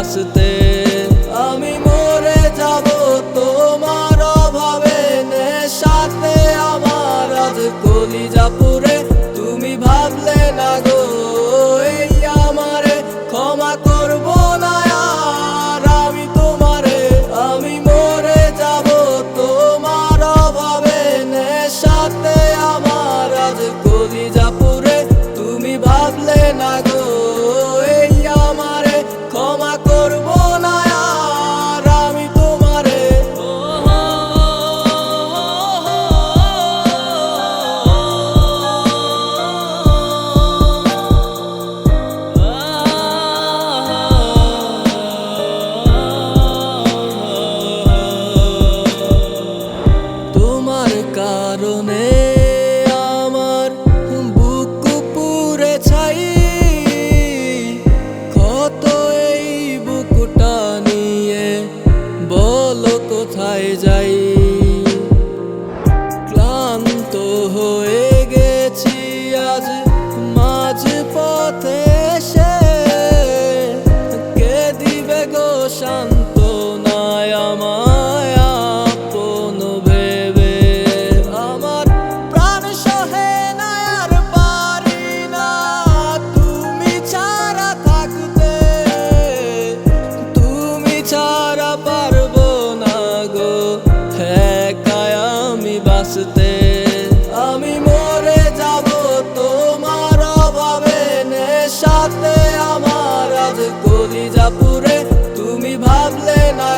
বাঁচতে। আমি মরে যাব তোমার অভাবে, নেশাতে আমার আজ কলিজা পুড়ে। তুমি ভাবলে না গো এই আমারে ক্ষমা করব না আর আমি তোমারে। আমি মরে যাব তোমার অভাবে, নেশাতে আমার আজ কলিজা পুড়ে। তুমি ভাবলে না গো এই আমারে ক্ষমা করব না আর আমি তোমারে। তোমার কারণে আমার বুক পুড়ে ছাই, ক্ষত এই বুকটা নিয়ে বলো কোথায় যাই। ক্লান্ত হয়ে গেছি আজ মাঝ পথে এসে, কে দিবে গো সান্ত্বনায় আমায় আপন ভেবে। আমার প্রাণ সহে না আর পারি না তুমি ছাড়া থাকতে, তুমি ছাড়া পারবো না গো একাই আমি বাঁচতে। আমি মরে যাব তোমার অভাবে, নেশাতে আমার আজ কলিজা পুড়ে। তুমি ভাবলে না